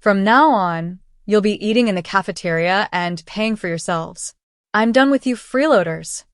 From now on, you'll be eating in the cafeteria and paying for yourselves. I'm done with you freeloaders,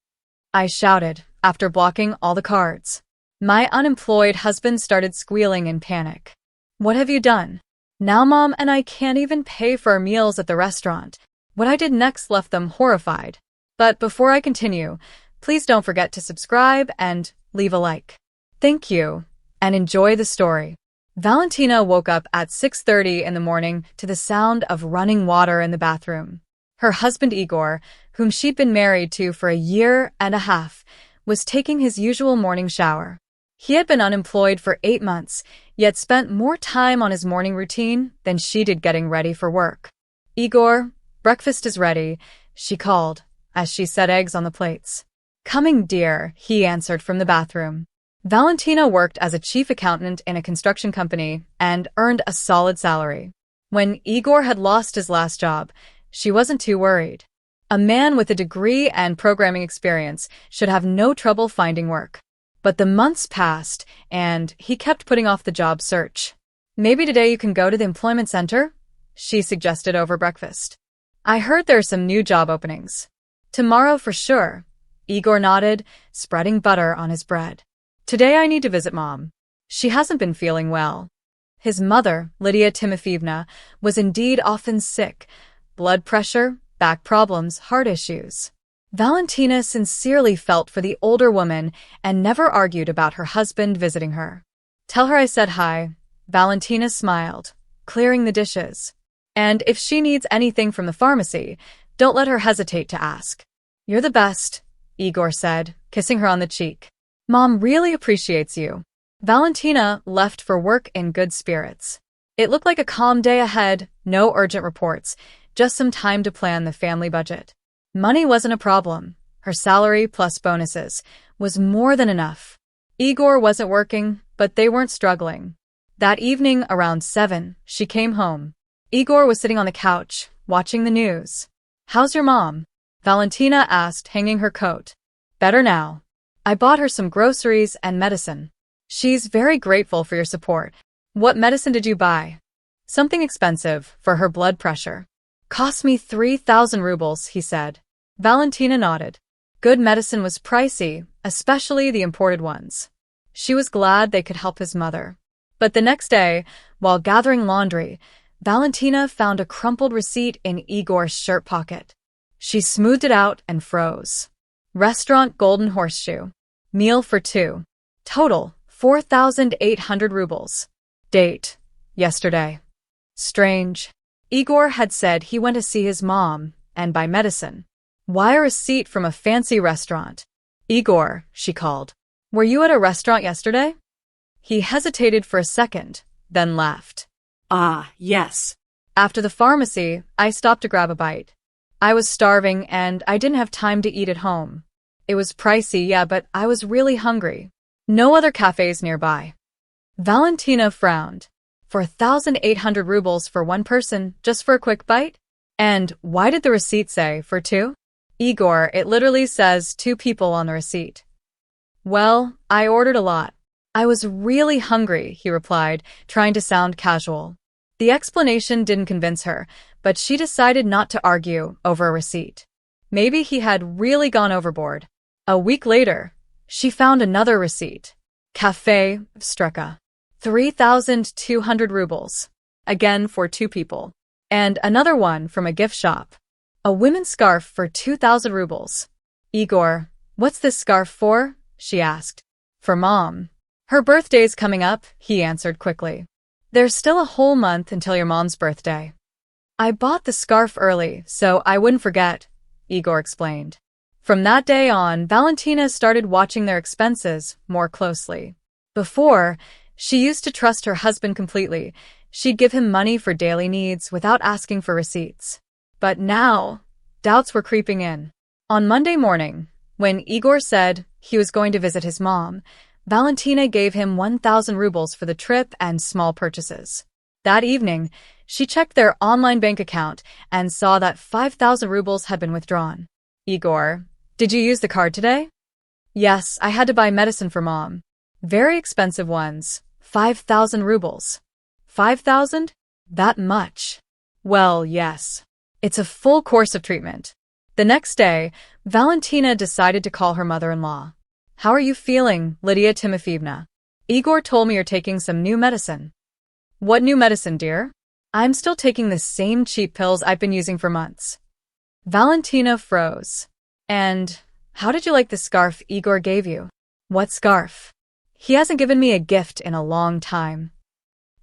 I shouted after blocking all the cards. My unemployed husband started squealing in panic. What have you done? Now Mom and I can't even pay for our meals at the restaurant. What I did next left them horrified. But before I continue, please don't forget to subscribe and leave a like. Thank you, and enjoy the story. Valentina woke up at 6:30 in the morning to the sound of running water in the bathroom. Her husband Igor, whom she'd been married to for a year and a half, was taking his usual morning shower. He had been unemployed for 8 months, yet spent more time on his morning routine than she did getting ready for work. Igor, breakfast is ready, she called, as she set eggs on the plates. Coming, dear, he answered from the bathroom. Valentina worked as a chief accountant in a construction company and earned a solid salary. When Igor had lost his last job, she wasn't too worried. A man with a degree and programming experience should have no trouble finding work. But the months passed, and he kept putting off the job search. Maybe today you can go to the employment center, she suggested over breakfast. I heard there are some new job openings. Tomorrow for sure, Igor nodded, spreading butter on his bread. Today I need to visit Mom. She hasn't been feeling well. His mother, Lydia Timofeevna, was indeed often sick. Blood pressure, back problems, heart issues. Valentina sincerely felt for the older woman and never argued about her husband visiting her. Tell her I said hi, Valentina smiled, clearing the dishes. And if she needs anything from the pharmacy, don't let her hesitate to ask. You're the best, Igor said, kissing her on the cheek. Mom really appreciates you. Valentina left for work in good spirits. It looked like a calm day ahead, no urgent reports, just some time to plan the family budget. Money wasn't a problem. Her salary plus bonuses was more than enough. Igor wasn't working, but they weren't struggling. That evening around 7, she came home. Igor was sitting on the couch, watching the news. How's your mom? Valentina asked, hanging her coat. Better now. I bought her some groceries and medicine. She's very grateful for your support. What medicine did you buy? Something expensive for her blood pressure. Cost me 3,000 rubles, he said. Valentina nodded. Good medicine was pricey, especially the imported ones. She was glad they could help his mother. But the next day, while gathering laundry, Valentina found a crumpled receipt in Igor's shirt pocket. She smoothed it out and froze. Restaurant Golden Horseshoe. Meal for 2. Total, 4,800 rubles. Date, yesterday. Strange. Igor had said he went to see his mom and buy medicine. Why a receipt from a fancy restaurant? Igor, she called. Were you at a restaurant yesterday? He hesitated for a second, then laughed. Ah, yes. After the pharmacy, I stopped to grab a bite. I was starving and I didn't have time to eat at home. It was pricey, yeah, but I was really hungry. No other cafes nearby. Valentina frowned. 4,800 rubles for one person, just for a quick bite? And why did the receipt say for 2? Igor, it literally says 2 people on the receipt. Well, I ordered a lot. I was really hungry, he replied, trying to sound casual. The explanation didn't convince her, but she decided not to argue over a receipt. Maybe he had really gone overboard. A week later, she found another receipt. Cafe Streka. 3,200 rubles. Again for 2 people. And another one from a gift shop. A women's scarf for 2,000 rubles. Igor, what's this scarf for? She asked. For Mom. Her birthday's coming up, he answered quickly. There's still a whole month until your mom's birthday. I bought the scarf early, so I wouldn't forget, Igor explained. From that day on, Valentina started watching their expenses more closely. Before, she used to trust her husband completely. She'd give him money for daily needs without asking for receipts. But now, doubts were creeping in. On Monday morning, when Igor said he was going to visit his mom, Valentina gave him 1,000 rubles for the trip and small purchases. That evening, she checked their online bank account and saw that 5,000 rubles had been withdrawn. Igor, did you use the card today? Yes, I had to buy medicine for Mom. Very expensive ones, 5,000 rubles. 5,000? That much? Well, yes. It's a full course of treatment. The next day, Valentina decided to call her mother-in-law. How are you feeling, Lydia Timofeevna? Igor told me you're taking some new medicine. What new medicine, dear? I'm still taking the same cheap pills I've been using for months. Valentina froze. And how did you like the scarf Igor gave you? What scarf? He hasn't given me a gift in a long time.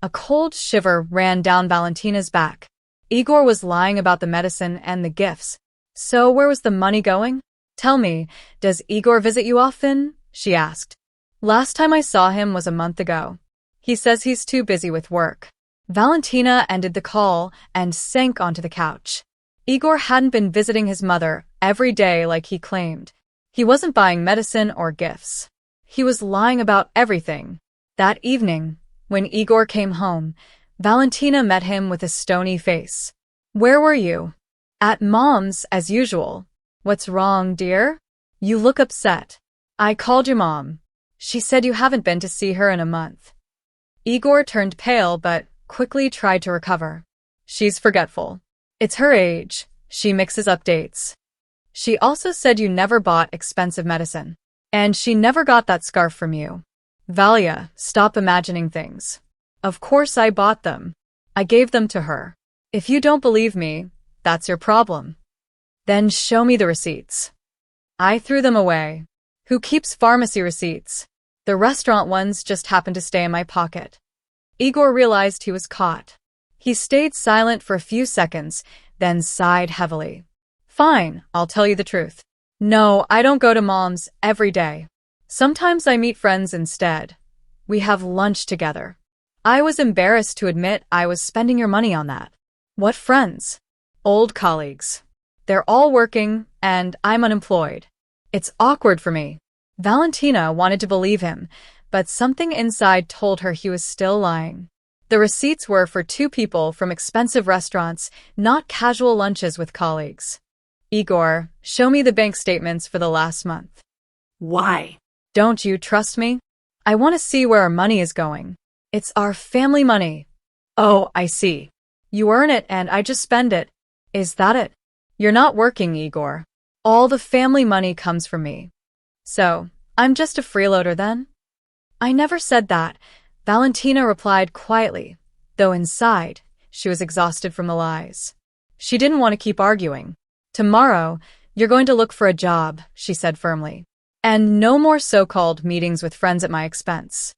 A cold shiver ran down Valentina's back. Igor was lying about the medicine and the gifts. So where was the money going? Tell me, does Igor visit you often? She asked. Last time I saw him was a month ago. He says he's too busy with work. Valentina ended the call and sank onto the couch. Igor hadn't been visiting his mother every day like he claimed. He wasn't buying medicine or gifts. He was lying about everything. That evening, when Igor came home, Valentina met him with a stony face. Where were you? At Mom's, as usual. What's wrong, dear? You look upset. I called your mom. She said you haven't been to see her in a month. Igor turned pale but quickly tried to recover. She's forgetful. It's her age. She mixes up dates. She also said you never bought expensive medicine. And she never got that scarf from you. Valia, stop imagining things. Of course I bought them. I gave them to her. If you don't believe me, that's your problem. Then show me the receipts. I threw them away. Who keeps pharmacy receipts? The restaurant ones just happened to stay in my pocket. Igor realized he was caught. He stayed silent for a few seconds, then sighed heavily. Fine, I'll tell you the truth. No, I don't go to Mom's every day. Sometimes I meet friends instead. We have lunch together. I was embarrassed to admit I was spending your money on that. What friends? Old colleagues. They're all working, and I'm unemployed. It's awkward for me. Valentina wanted to believe him, but something inside told her he was still lying. The receipts were for 2 people from expensive restaurants, not casual lunches with colleagues. Igor, show me the bank statements for the last month. Why? Don't you trust me? I want to see where our money is going. It's our family money. Oh, I see. You earn it and I just spend it. Is that it? You're not working, Igor. All the family money comes from me. So, I'm just a freeloader then? I never said that, Valentina replied quietly, though inside, she was exhausted from the lies. She didn't want to keep arguing. Tomorrow, you're going to look for a job, she said firmly. And no more so-called meetings with friends at my expense.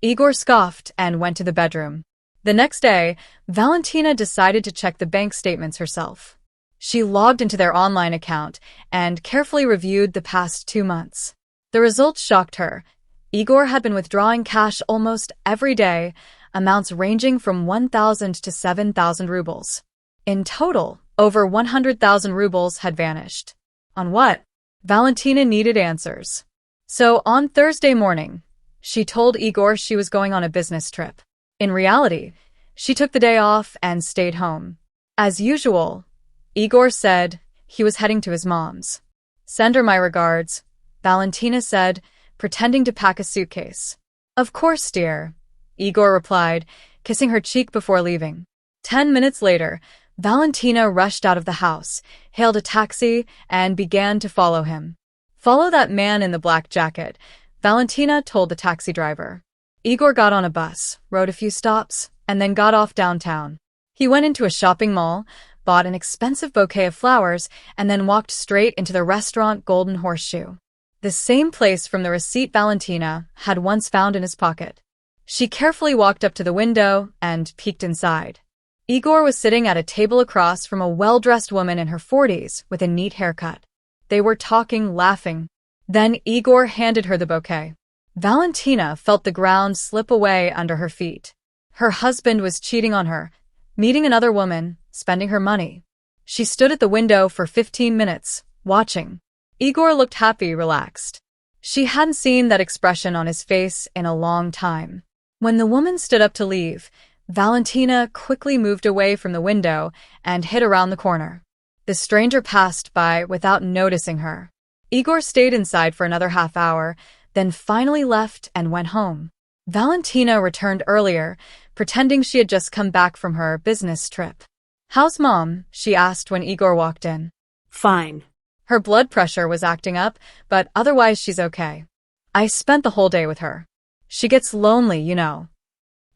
Igor scoffed and went to the bedroom. The next day, Valentina decided to check the bank statements herself. She logged into their online account and carefully reviewed the past 2 months. The results shocked her. Igor had been withdrawing cash almost every day, amounts ranging from 1,000 to 7,000 rubles. In total, over 100,000 rubles had vanished. On what? Valentina needed answers. So on Thursday morning, she told Igor she was going on a business trip. In reality, she took the day off and stayed home. As usual, Igor said he was heading to his mom's. Send her my regards, Valentina said, pretending to pack a suitcase. Of course, dear, Igor replied, kissing her cheek before leaving. 10 minutes later, Valentina rushed out of the house, hailed a taxi, and began to follow him. Follow that man in the black jacket, Valentina told the taxi driver. Igor got on a bus, rode a few stops, and then got off downtown. He went into a shopping mall, bought an expensive bouquet of flowers, and then walked straight into the restaurant Golden Horseshoe. The same place from the receipt Valentina had once found in his pocket. She carefully walked up to the window and peeked inside. Igor was sitting at a table across from a well-dressed woman in her 40s with a neat haircut. They were talking, laughing. Then Igor handed her the bouquet. Valentina felt the ground slip away under her feet. Her husband was cheating on her, meeting another woman, spending her money. She stood at the window for 15 minutes, watching. Igor looked happy, relaxed. She hadn't seen that expression on his face in a long time. When the woman stood up to leave, Valentina quickly moved away from the window and hid around the corner. The stranger passed by without noticing her. Igor stayed inside for another half hour, then finally left and went home. Valentina returned earlier, pretending she had just come back from her business trip. "How's Mom?" she asked when Igor walked in. Fine. Her blood pressure was acting up, but otherwise she's okay. I spent the whole day with her. She gets lonely, you know.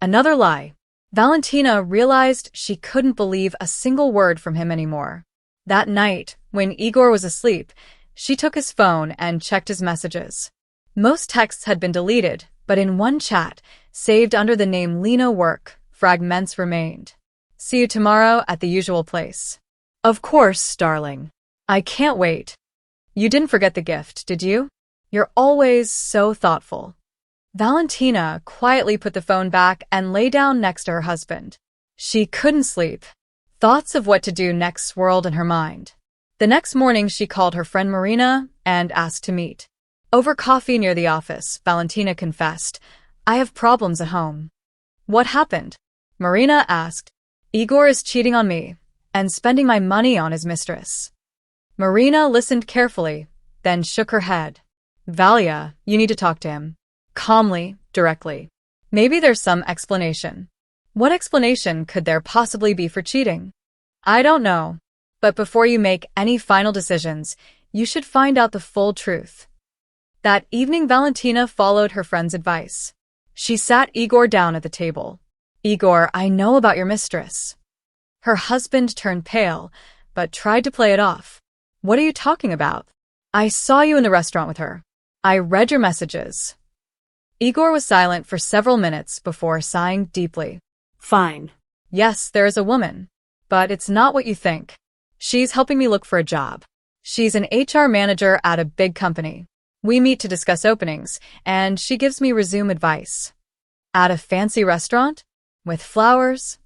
Another lie. Valentina realized she couldn't believe a single word from him anymore. That night, when Igor was asleep, she took his phone and checked his messages. Most texts had been deleted, but in one chat, saved under the name Lena Work, fragments remained. "See you tomorrow at the usual place." "Of course, darling. I can't wait." "You didn't forget the gift, did you? You're always so thoughtful." Valentina quietly put the phone back and lay down next to her husband. She couldn't sleep. Thoughts of what to do next swirled in her mind. The next morning, she called her friend Marina and asked to meet. Over coffee near the office, Valentina confessed, "I have problems at home." "What happened?" Marina asked. "Igor is cheating on me and spending my money on his mistress." Marina listened carefully, then shook her head. "Valia, you need to talk to him. Calmly, directly. Maybe there's some explanation." "What explanation could there possibly be for cheating?" "I don't know. But before you make any final decisions, you should find out the full truth." That evening, Valentina followed her friend's advice. She sat Igor down at the table. "Igor, I know about your mistress." Her husband turned pale, but tried to play it off. "What are you talking about? I saw you in the restaurant with her. I read your messages." Igor was silent for several minutes before sighing deeply. "Fine. "Yes, there is a woman. But it's not what you think. She's helping me look for a job. She's an HR manager at a big company. We meet to discuss openings, and she gives me resume advice." "At a fancy restaurant? With flowers?"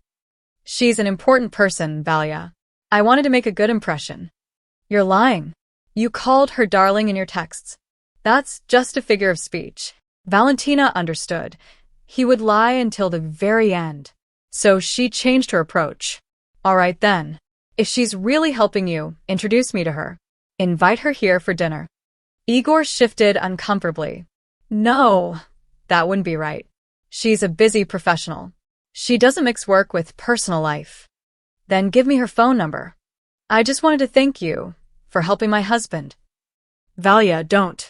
"She's an important person, Valia. I wanted to make a good impression." "You're lying. You called her darling in your texts. That's just a figure of speech." Valentina understood. He would lie until the very end. So she changed her approach. "All right then. If she's really helping you, introduce me to her. Invite her here for dinner." Igor shifted uncomfortably. "No, that wouldn't be right. She's a busy professional. She doesn't mix work with personal life." "Then give me her phone number. I just wanted to thank you for helping my husband." "Valia, don't,"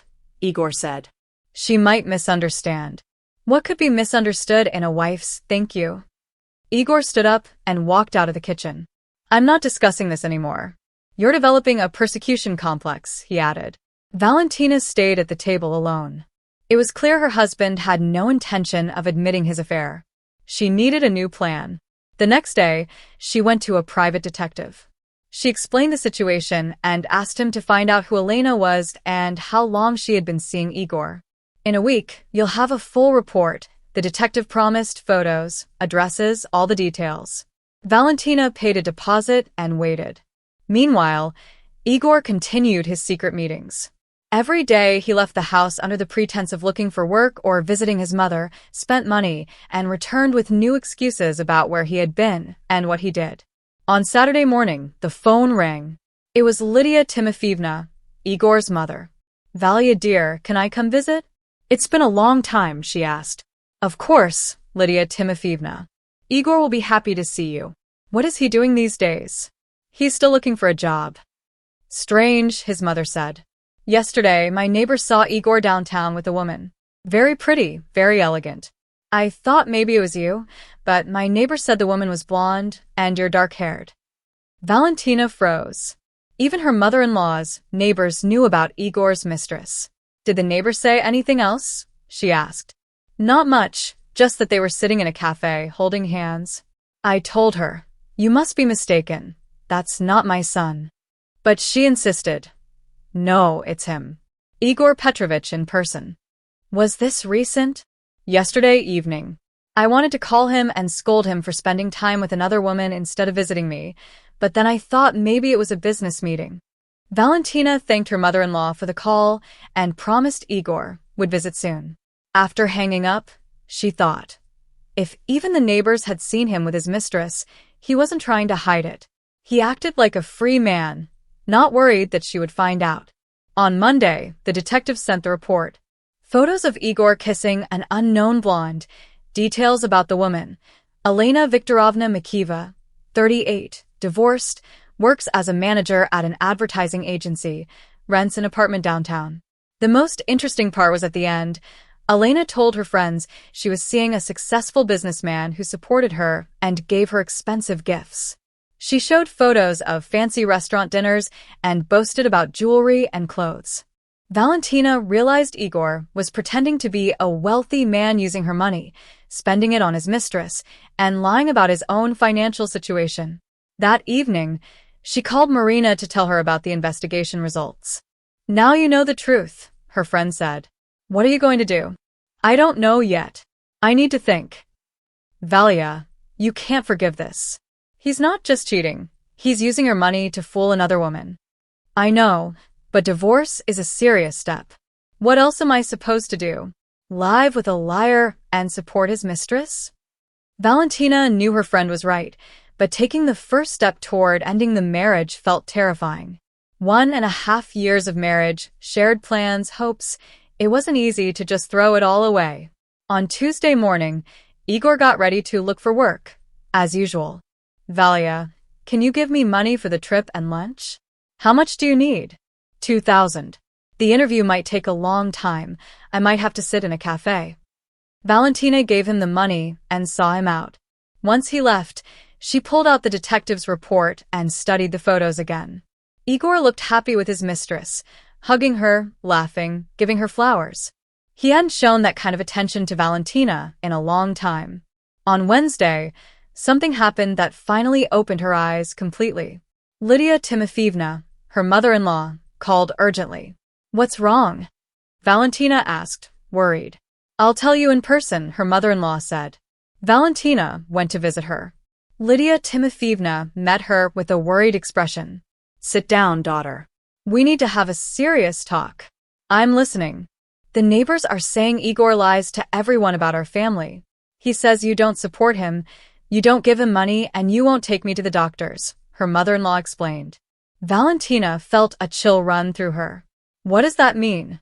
Igor said. "She might misunderstand." "What could be misunderstood in a wife's thank you?" Igor stood up and walked out of the kitchen. "I'm not discussing this anymore. You're developing a persecution complex," he added. Valentina stayed at the table alone. It was clear her husband had no intention of admitting his affair. She needed a new plan. The next day, she went to a private detective. She explained the situation and asked him to find out who Elena was and how long she had been seeing Igor. "In a week, you'll have a full report," the detective promised. Photos, addresses, all the details. Valentina paid a deposit and waited. Meanwhile, Igor continued his secret meetings. Every day he left the house under the pretense of looking for work or visiting his mother, spent money, and returned with new excuses about where he had been and what he did. On Saturday morning, the phone rang. It was Lydia Timofeevna, Igor's mother. "Valia dear, can I come visit?" "It's been a long time," she asked. "Of course, Lydia Timofeevna. Igor will be happy to see you." "What is he doing these days?" "He's still looking for a job." "Strange," his mother said. "Yesterday, my neighbor saw Igor downtown with a woman. Very pretty, very elegant. I thought maybe it was you, but my neighbor said the woman was blonde and you're dark-haired." Valentina froze. Even her mother-in-law's neighbors knew about Igor's mistress. "Did the neighbor say anything else?" she asked. "Not much, just that they were sitting in a cafe, holding hands. I told her, 'You must be mistaken. That's not my son.' But she insisted. 'No, it's him. Igor Petrovich in person.'" "Was this recent?" "Yesterday evening. I wanted to call him and scold him for spending time with another woman instead of visiting me, but then I thought maybe it was a business meeting." Valentina thanked her mother-in-law for the call and promised Igor would visit soon. After hanging up, she thought, if even the neighbors had seen him with his mistress, he wasn't trying to hide it. He acted like a free man, not worried that she would find out. On Monday, the detective sent the report. Photos of Igor kissing an unknown blonde, details about the woman, Elena Viktorovna Mikiva, 38, divorced, works as a manager at an advertising agency, rents an apartment downtown. The most interesting part was at the end. Elena told her friends she was seeing a successful businessman who supported her and gave her expensive gifts. She showed photos of fancy restaurant dinners and boasted about jewelry and clothes. Valentina realized Igor was pretending to be a wealthy man using her money, spending it on his mistress, and lying about his own financial situation. That evening, she called Marina to tell her about the investigation results. "Now you know the truth," her friend said. "What are you going to do?" "I don't know yet. I need to think." "Valia, you can't forgive this. He's not just cheating. He's using your money to fool another woman." "I know, but divorce is a serious step. What else am I supposed to do? Live with a liar and support his mistress?" Valentina knew her friend was right, but taking the first step toward ending the marriage felt terrifying. 1.5 years of marriage, shared plans, hopes. It wasn't easy to just throw it all away. On Tuesday morning, Igor got ready to look for work, as usual. "Valia, can you give me money for the trip and lunch?" "How much do you need?" 2,000. "The interview might take a long time. I might have to sit in a cafe." Valentina gave him the money and saw him out. Once he left, she pulled out the detective's report and studied the photos again. Igor looked happy with his mistress, hugging her, laughing, giving her flowers. He hadn't shown that kind of attention to Valentina in a long time. On Wednesday, something happened that finally opened her eyes completely. Lydia Timofeevna, her mother-in-law, called urgently. "What's wrong?" Valentina asked, worried. "I'll tell you in person," her mother-in-law said. Valentina went to visit her. Lydia Timofeevna met her with a worried expression. "Sit down, daughter. We need to have a serious talk." "I'm listening." "The neighbors are saying Igor lies to everyone about our family. He says you don't support him, you don't give him money, and you won't take me to the doctors," her mother-in-law explained. Valentina felt a chill run through her. What does that mean?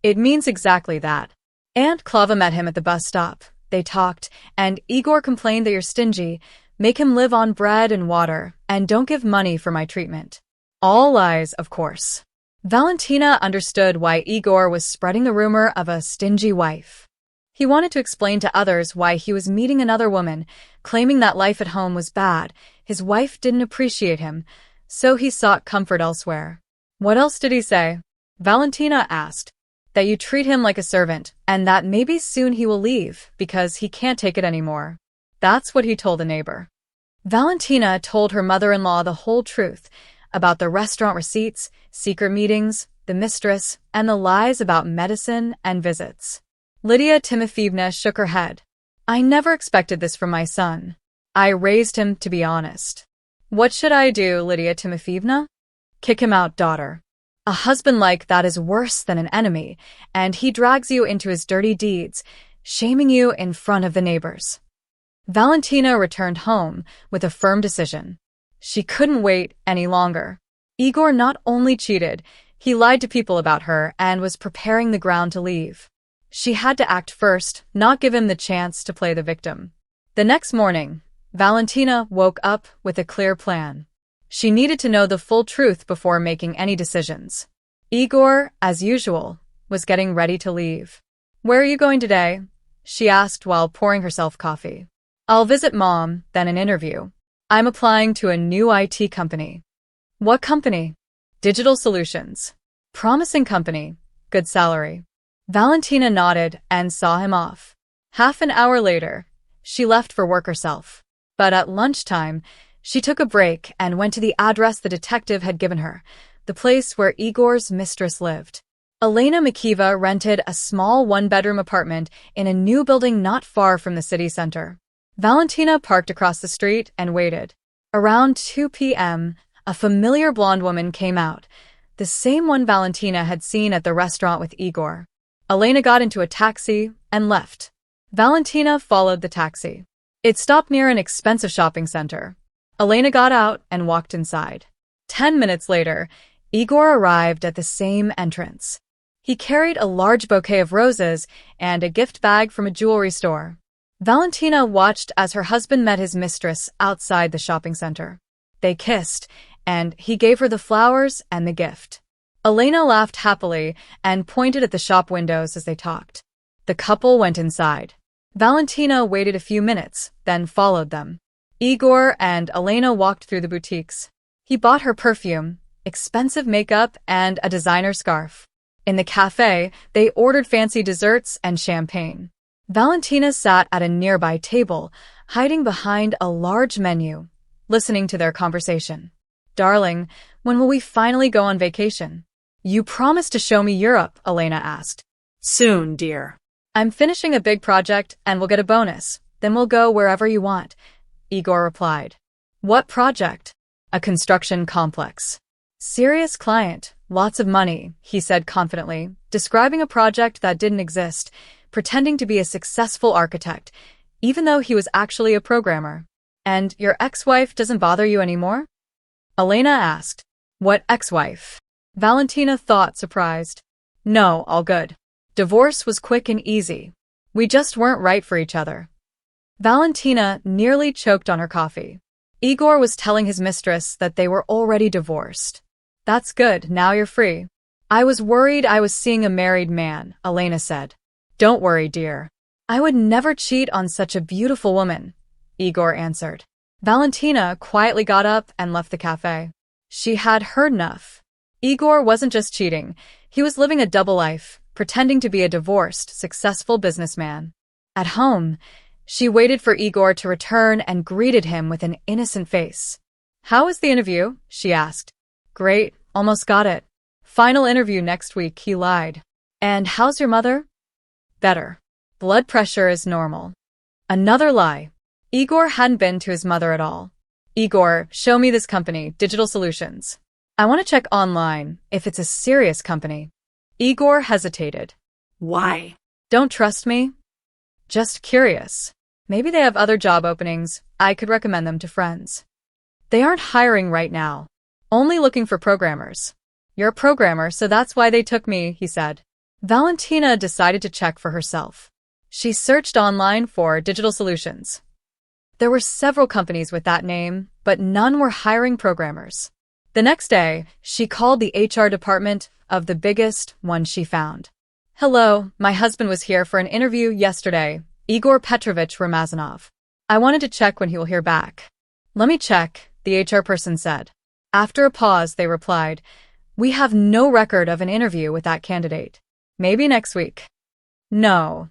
It means exactly that. Aunt Clava met him at the bus stop. They talked, and Igor complained that you're stingy, make him live on bread and water, and don't give money for my treatment. All lies, of course. Valentina understood why Igor was spreading the rumor of a stingy wife. He wanted to explain to others why he was meeting another woman, claiming that life at home was bad, his wife didn't appreciate him, so he sought comfort elsewhere. "What else did he say?" Valentina asked. "That you treat him like a servant, and that maybe soon he will leave because he can't take it anymore." That's what he told a neighbor. Valentina told her mother-in-law the whole truth about the restaurant receipts, secret meetings, the mistress, and the lies about medicine and visits. Lydia Timofeevna shook her head. "I never expected this from my son. I raised him to be honest." "What should I do, Lydia Timofeevna?" "Kick him out, daughter. A husband like that is worse than an enemy, and he drags you into his dirty deeds, shaming you in front of the neighbors." Valentina returned home with a firm decision. She couldn't wait any longer. Igor not only cheated, he lied to people about her and was preparing the ground to leave. She had to act first, not give him the chance to play the victim. The next morning, Valentina woke up with a clear plan. She needed to know the full truth before making any decisions. Igor, as usual, was getting ready to leave. "Where are you going today?" she asked while pouring herself coffee. "I'll visit Mom, then an interview. I'm applying to a new IT company." "What company?" "Digital Solutions. Promising company, good salary." Valentina nodded and saw him off. Half an hour later, she left for work herself. But at lunchtime, she took a break and went to the address the detective had given her, the place where Igor's mistress lived. Elena Mikiva rented a small one-bedroom apartment in a new building not far from the city center. Valentina parked across the street and waited. Around 2 p.m., a familiar blonde woman came out, the same one Valentina had seen at the restaurant with Igor. Elena got into a taxi and left. Valentina followed the taxi. It stopped near an expensive shopping center. Elena got out and walked inside. 10 minutes later, Igor arrived at the same entrance. He carried a large bouquet of roses and a gift bag from a jewelry store. Valentina watched as her husband met his mistress outside the shopping center. They kissed, and he gave her the flowers and the gift. Elena laughed happily and pointed at the shop windows as they talked. The couple went inside. Valentina waited a few minutes, then followed them. Igor and Elena walked through the boutiques. He bought her perfume, expensive makeup, and a designer scarf. In the cafe, they ordered fancy desserts and champagne. Valentina sat at a nearby table, hiding behind a large menu, listening to their conversation. "Darling, when will we finally go on vacation?" "You promised to show me Europe," Elena asked. Soon, dear. "I'm finishing a big project and we'll get a bonus. Then we'll go wherever you want," Igor replied. "What project?" "A construction complex." "Serious client, lots of money," he said confidently, describing a project that didn't exist, pretending to be a successful architect, even though he was actually a programmer. "And your ex-wife doesn't bother you anymore?" Elena asked. "What ex-wife?" Valentina thought, surprised. "No, all good. Divorce was quick and easy. We just weren't right for each other." Valentina nearly choked on her coffee. Igor was telling his mistress that they were already divorced. "That's good, now you're free." "I was worried I was seeing a married man," Elena said. "Don't worry, dear. I would never cheat on such a beautiful woman," Igor answered. Valentina quietly got up and left the cafe. She had heard enough. Igor wasn't just cheating, he was living a double life, pretending to be a divorced, successful businessman. At home, she waited for Igor to return and greeted him with an innocent face. "How was the interview?" she asked. "Great, almost got it. Final interview next week," he lied. "And how's your mother?" "Better. Blood pressure is normal." Another lie. Igor hadn't been to his mother at all. "Igor, show me this company, Digital Solutions. I want to check online if it's a serious company." Igor hesitated. Why? "Don't trust me?" "Just curious. Maybe they have other job openings. I could recommend them to friends." "They aren't hiring right now. Only looking for programmers." "You're a programmer, so that's why they took me," he said. Valentina decided to check for herself. She searched online for Digital Solutions. There were several companies with that name, but none were hiring programmers. The next day, she called the HR department of the biggest one she found. "Hello, my husband was here for an interview yesterday, Igor Petrovich Ramazanov. I wanted to check when he will hear back." "Let me check," the HR person said. After a pause, they replied, "We have no record of an interview with that candidate. Maybe next week." "No.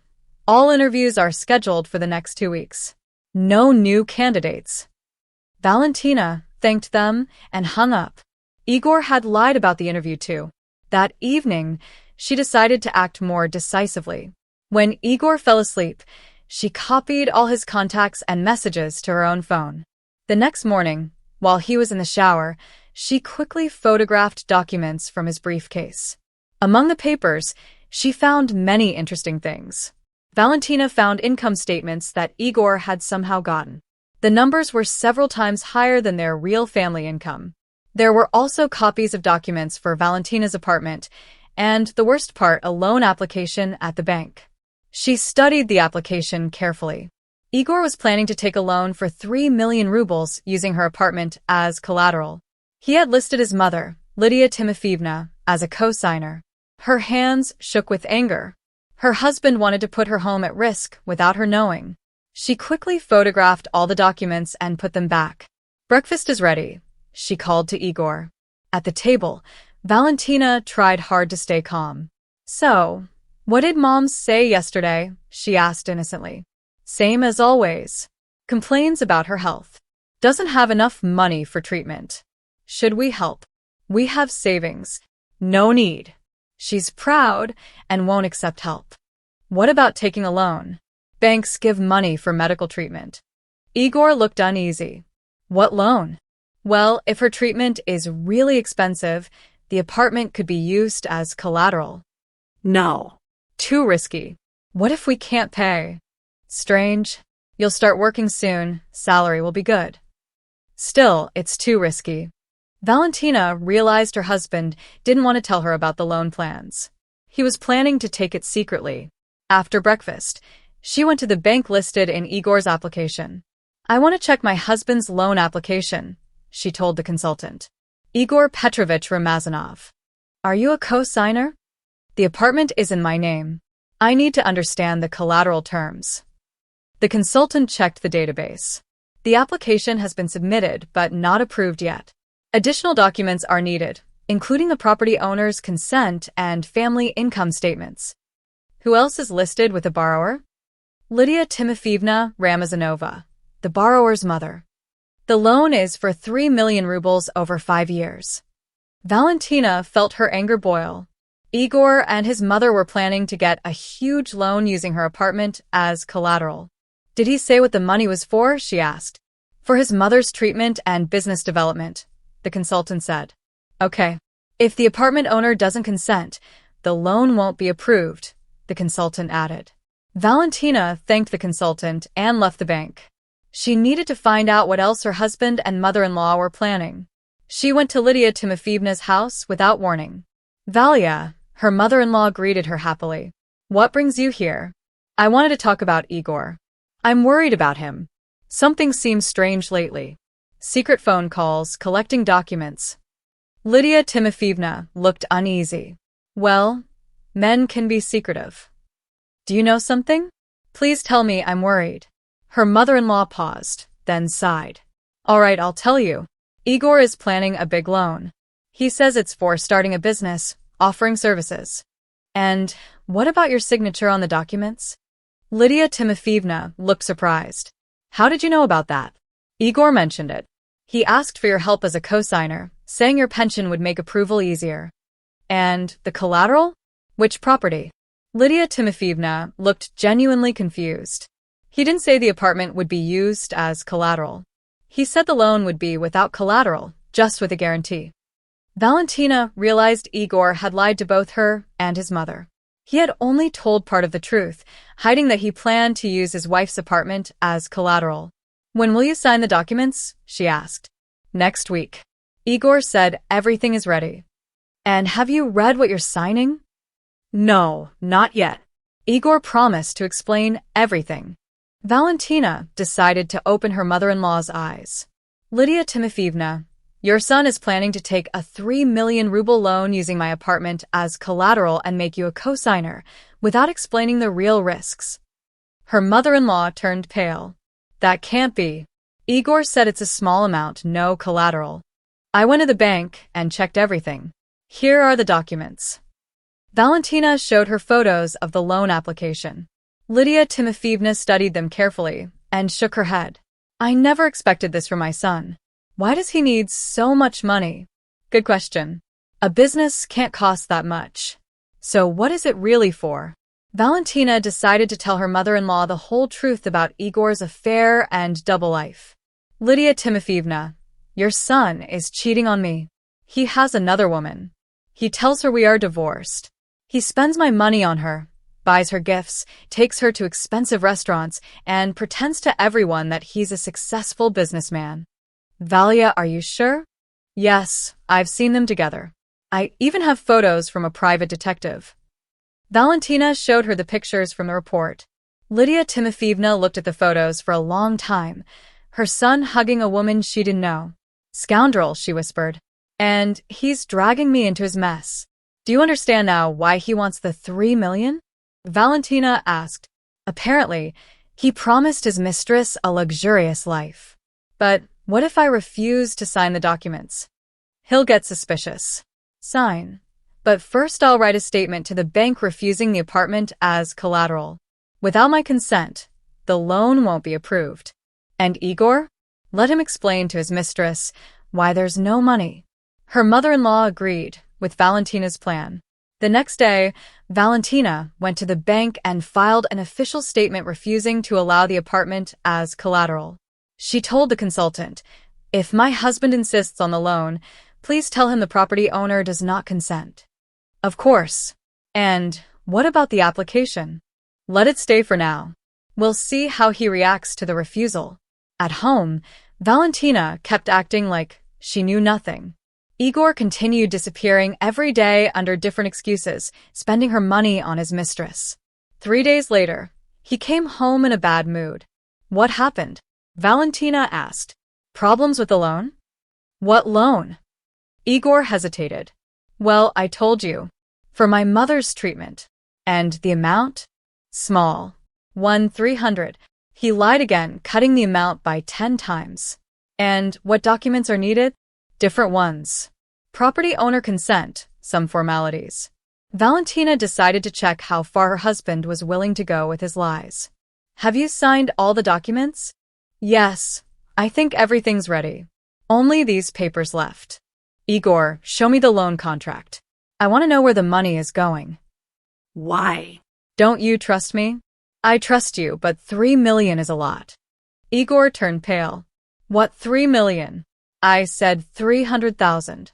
All interviews are scheduled for the next 2 weeks. No new candidates." Valentina thanked them and hung up. Igor had lied about the interview too. That evening, she decided to act more decisively. When Igor fell asleep, she copied all his contacts and messages to her own phone. The next morning, while he was in the shower, she quickly photographed documents from his briefcase. Among the papers, she found many interesting things. Valentina found income statements that Igor had somehow gotten. The numbers were several times higher than their real family income. There were also copies of documents for Valentina's apartment, and the worst part, a loan application at the bank. She studied the application carefully. Igor was planning to take a loan for 3 million rubles using her apartment as collateral. He had listed his mother, Lydia Timofeevna, as a co-signer. Her hands shook with anger. Her husband wanted to put her home at risk without her knowing. She quickly photographed all the documents and put them back. "Breakfast is ready," she called to Igor. At the table, Valentina tried hard to stay calm. "So, what did Mom say yesterday?" she asked innocently. "Same as always. Complains about her health. Doesn't have enough money for treatment. Should we help? We have savings. No need. She's proud and won't accept help. What about taking a loan? Banks give money for medical treatment." Igor looked uneasy. "What loan?" "Well, if her treatment is really expensive, the apartment could be used as collateral." No. "Too risky. What if we can't pay?" "Strange. You'll start working soon. Salary will be good." "Still, it's too risky." Valentina realized her husband didn't want to tell her about the loan plans. He was planning to take it secretly. After breakfast, She went to the bank listed in Igor's application. I want to check my husband's loan application, she told the consultant. Igor Petrovich Ramazanov. Are you a co-signer? The apartment is in my name. I need to understand the collateral terms. The consultant checked the database. The application has been submitted but not approved yet. Additional documents are needed, including the property owner's consent and family income statements. Who else is listed with the borrower? Lydia Timofeevna Ramazanova, the borrower's mother. The loan is for 3 million rubles over 5 years. Valentina felt her anger boil. Igor and his mother were planning to get a huge loan using her apartment as collateral. Did he say what the money was for? She asked. For his mother's treatment and business development, the consultant said. Okay. If the apartment owner doesn't consent, the loan won't be approved, the consultant added. Valentina thanked the consultant and left the bank. She needed to find out what else her husband and mother-in-law were planning. She went to Lydia Timofeevna's house without warning. Valia, her mother-in-law, greeted her happily. What brings you here? I wanted to talk about Igor. I'm worried about him. Something seems strange lately. Secret phone calls, collecting documents. Lydia Timofeevna looked uneasy. Well, men can be secretive. Do you know something? Please tell me, I'm worried. Her mother-in-law paused, then sighed. All right, I'll tell you. Igor is planning a big loan. He says it's for starting a business, offering services. And what about your signature on the documents? Lydia Timofeevna looked surprised. How did you know about that? Igor mentioned it. He asked for your help as a co-signer, saying your pension would make approval easier. And the collateral? Which property? Lydia Timofeevna looked genuinely confused. He didn't say the apartment would be used as collateral. He said the loan would be without collateral, just with a guarantee. Valentina realized Igor had lied to both her and his mother. He had only told part of the truth, hiding that he planned to use his wife's apartment as collateral. When will you sign the documents? She asked. Next week. Igor said everything is ready. And have you read what you're signing? No, not yet. Igor promised to explain everything. Valentina decided to open her mother-in-law's eyes. Lydia Timofeevna, your son is planning to take a 3 million ruble loan using my apartment as collateral and make you a co-signer, without explaining the real risks. Her mother-in-law turned pale. That can't be. Igor said it's a small amount, no collateral. I went to the bank and checked everything. Here are the documents. Valentina showed her photos of the loan application. Lydia Timofeevna studied them carefully and shook her head. I never expected this from my son. Why does he need so much money? Good question. A business can't cost that much. So what is it really for? Valentina decided to tell her mother-in-law the whole truth about Igor's affair and double life. Lydia Timofeevna, your son is cheating on me. He has another woman. He tells her we are divorced. He spends my money on her, buys her gifts, takes her to expensive restaurants, and pretends to everyone that he's a successful businessman. Valia, are you sure? Yes, I've seen them together. I even have photos from a private detective. Valentina showed her the pictures from the report. Lydia Timofeevna looked at the photos for a long time, her son hugging a woman she didn't know. Scoundrel, she whispered. And he's dragging me into his mess. Do you understand now why he wants the 3 million? Valentina asked. Apparently, he promised his mistress a luxurious life. But what if I refuse to sign the documents? He'll get suspicious. Sign. But first I'll write a statement to the bank refusing the apartment as collateral. Without my consent, the loan won't be approved. And Igor? Let him explain to his mistress why there's no money. Her mother-in-law agreed with Valentina's plan. The next day, Valentina went to the bank and filed an official statement refusing to allow the apartment as collateral. She told the consultant, if my husband insists on the loan, please tell him the property owner does not consent. Of course. And what about the application? Let it stay for now. We'll see how he reacts to the refusal. At home, Valentina kept acting like she knew nothing. Igor continued disappearing every day under different excuses, spending her money on his mistress. 3 days later, He came home in a bad mood. What happened? Valentina asked. Problems with the loan? What loan? Igor hesitated. Well, I told you. For my mother's treatment. And the amount? Small. 300. He lied again, cutting the amount by 10 times. And what documents are needed? Different ones. Property owner consent, some formalities. Valentina decided to check how far her husband was willing to go with his lies. Have you signed all the documents? Yes. I think everything's ready. Only these papers left. Igor, show me the loan contract. I want to know where the money is going. Why? Don't you trust me? I trust you, but 3 million is a lot. Igor turned pale. What 3 million? I said 300,000.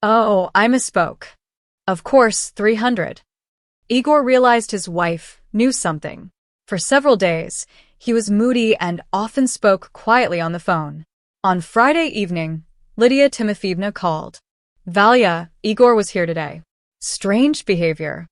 Oh, I misspoke. Of course, 300. Igor realized his wife knew something. For several days, he was moody and often spoke quietly on the phone. On Friday evening, Lydia Timofeevna called. Valia, Igor was here today. Strange behavior.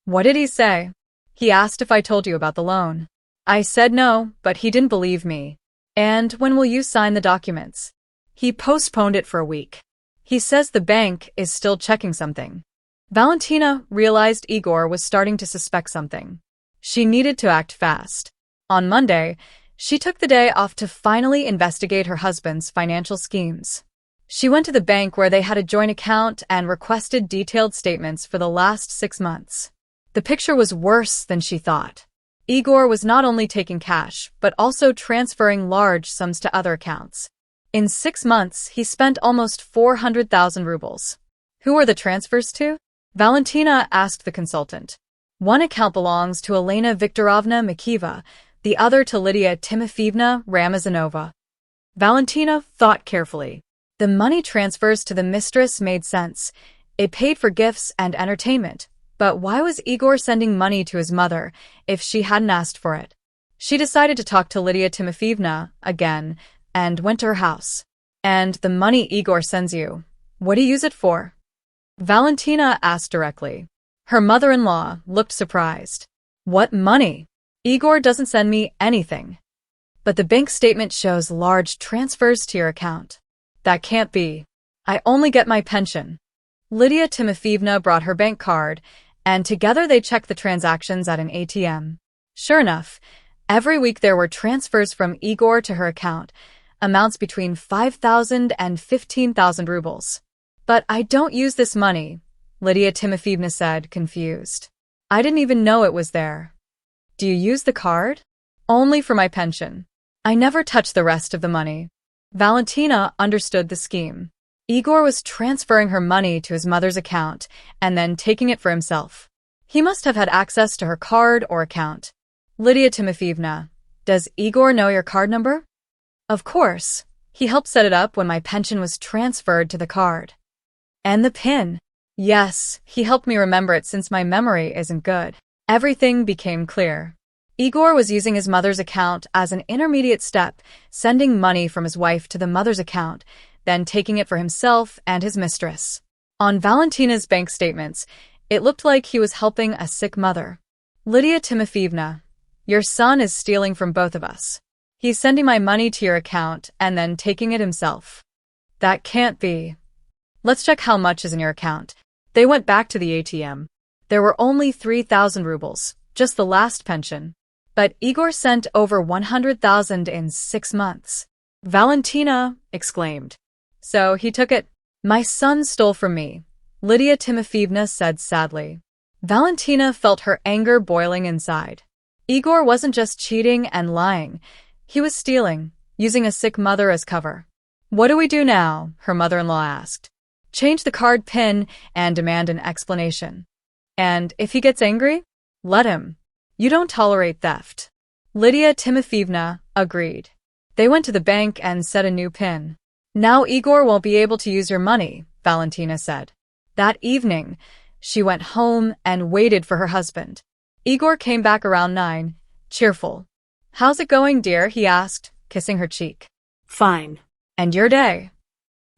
What did he say? He asked if I told you about the loan. I said no, but he didn't believe me. And when will you sign the documents? He postponed it for a week. He says the bank is still checking something. Valentina realized Igor was starting to suspect something. She needed to act fast. On Monday, she took the day off to finally investigate her husband's financial schemes. She went to the bank where they had a joint account and requested detailed statements for the last 6 months. The picture was worse than she thought. Igor was not only taking cash, but also transferring large sums to other accounts. In 6 months, he spent almost 400,000 rubles. Who were the transfers to? Valentina asked the consultant. One account belongs to Elena Viktorovna Mikiva, the other to Lydia Timofeevna Ramazanova. Valentina thought carefully. The money transfers to the mistress made sense. It paid for gifts and entertainment. But why was Igor sending money to his mother if she hadn't asked for it? She decided to talk to Lydia Timofeevna again and went to her house. And the money Igor sends you, what do you use it for? Valentina asked directly. Her mother-in-law looked surprised. What money? Igor doesn't send me anything. But the bank statement shows large transfers to your account. That can't be. I only get my pension. Lydia Timofeevna brought her bank card, and together they checked the transactions at an ATM. Sure enough, every week there were transfers from Igor to her account, amounts between 5,000 and 15,000 rubles. But I don't use this money, Lydia Timofeevna said, confused. I didn't even know it was there. Do you use the card? Only for my pension. I never touch the rest of the money. Valentina understood the scheme. Igor was transferring her money to his mother's account and then taking it for himself. He must have had access to her card or account. Lydia Timofeevna, does Igor know your card number? Of course. He helped set it up when my pension was transferred to the card. And the PIN? Yes, he helped me remember it since my memory isn't good. Everything became clear. Igor was using his mother's account as an intermediate step, sending money from his wife to the mother's account, then taking it for himself and his mistress. On Valentina's bank statements, it looked like he was helping a sick mother. Lydia Timofeevna, your son is stealing from both of us. He's sending my money to your account and then taking it himself. That can't be. Let's check how much is in your account. They went back to the ATM. There were only 3,000 rubles, just the last pension. But Igor sent over 100,000 in 6 months. Valentina exclaimed. So he took it. My son stole from me, Lydia Timofeevna said sadly. Valentina felt her anger boiling inside. Igor wasn't just cheating and lying. He was stealing, using a sick mother as cover. What do we do now? Her mother-in-law asked. Change the card PIN and demand an explanation. And if he gets angry, let him. You don't tolerate theft. Lydia Timofeevna agreed. They went to the bank and set a new PIN. Now Igor won't be able to use your money, Valentina said. That evening, she went home and waited for her husband. Igor came back around 9, cheerful. How's it going, dear? He asked, kissing her cheek. Fine. And your day?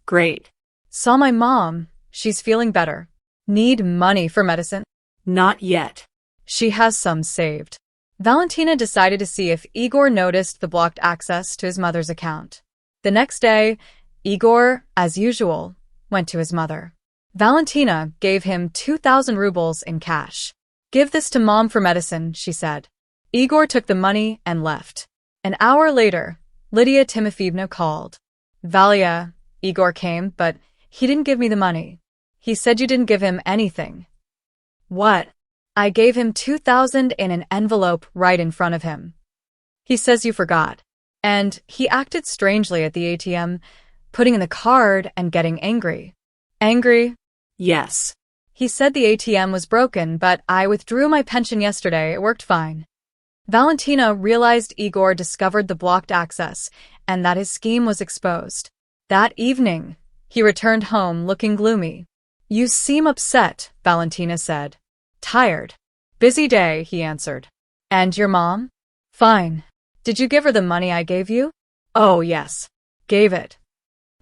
Great. Saw my mom. She's feeling better. Need money for medicine? Not yet. She has some saved. Valentina decided to see if Igor noticed the blocked access to his mother's account. The next day, Igor, as usual, went to his mother. Valentina gave him 2,000 rubles in cash. "Give this to Mom for medicine," she said. Igor took the money and left. An hour later, Lydia Timofeevna called. "Valia, Igor came, but he didn't give me the money. He said you didn't give him anything." "What?" "I gave him 2,000 in an envelope right in front of him. He says you forgot." And he acted strangely at the ATM, putting in the card and getting angry. "Angry?" Yes. "He said the ATM was broken, but I withdrew my pension yesterday. It worked fine." Valentina realized Igor discovered the blocked access and that his scheme was exposed. That evening, he returned home looking gloomy. "You seem upset," Valentina said. "Tired." "Busy day," he answered. "And your mom?" "Fine." "Did you give her the money I gave you?" "Oh, yes. Gave it."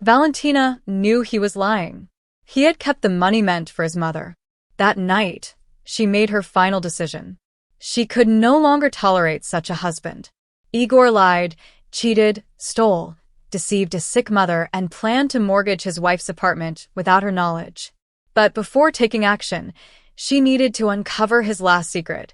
Valentina knew he was lying. He had kept the money meant for his mother. That night, she made her final decision. She could no longer tolerate such a husband. Igor lied, cheated, stole, deceived a sick mother, and planned to mortgage his wife's apartment without her knowledge. But before taking action, she needed to uncover his last secret.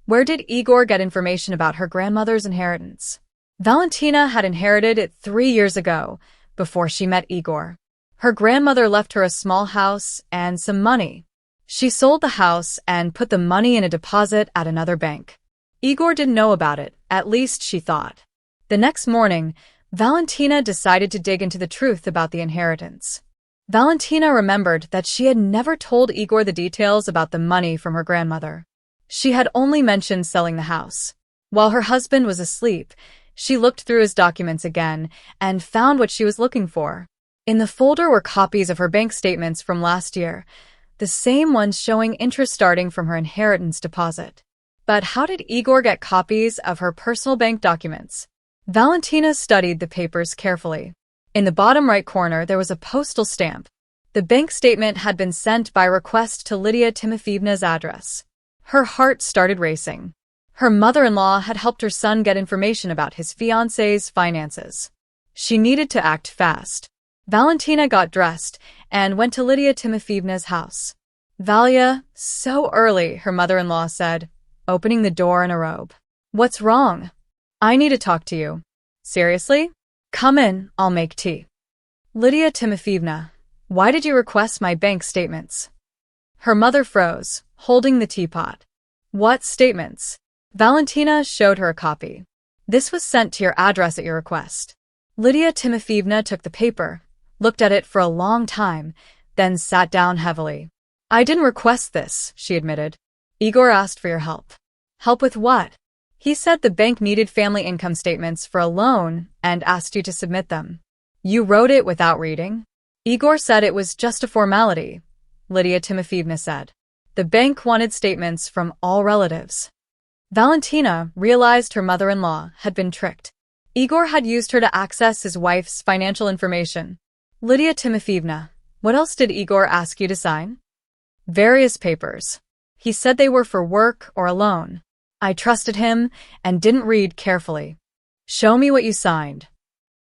Where did Igor get information about her grandmother's inheritance? Valentina had inherited it 3 years ago, before she met Igor. Her grandmother left her a small house and some money. She sold the house and put the money in a deposit at another bank. Igor didn't know about it, at least she thought. The next morning, Valentina decided to dig into the truth about the inheritance. Valentina remembered that she had never told Igor the details about the money from her grandmother. She had only mentioned selling the house. While her husband was asleep, she looked through his documents again and found what she was looking for. In the folder were copies of her bank statements from last year, the same ones showing interest starting from her inheritance deposit. But how did Igor get copies of her personal bank documents? Valentina studied the papers carefully. In the bottom right corner, there was a postal stamp. The bank statement had been sent by request to Lydia Timofeevna's address. Her heart started racing. Her mother-in-law had helped her son get information about his fiancé's finances. She needed to act fast. Valentina got dressed and went to Lydia Timofeevna's house. "Valia, so early," her mother-in-law said, opening the door in a robe. "What's wrong?" "I need to talk to you." "Seriously?" "Come in, I'll make tea." "Lydia Timofeevna, why did you request my bank statements?" Her mother froze, holding the teapot. "What statements?" Valentina showed her a copy. "This was sent to your address at your request." Lydia Timofeevna took the paper, looked at it for a long time, then sat down heavily. "I didn't request this," she admitted. "Igor asked for your help." "Help with what?" "He said the bank needed family income statements for a loan and asked you to submit them." "You wrote it without reading?" "Igor said it was just a formality," Lydia Timofeevna said. "The bank wanted statements from all relatives." Valentina realized her mother-in-law had been tricked. Igor had used her to access his wife's financial information. "Lydia Timofeevna, what else did Igor ask you to sign?" "Various papers. He said they were for work or a loan. I trusted him and didn't read carefully." "Show me what you signed."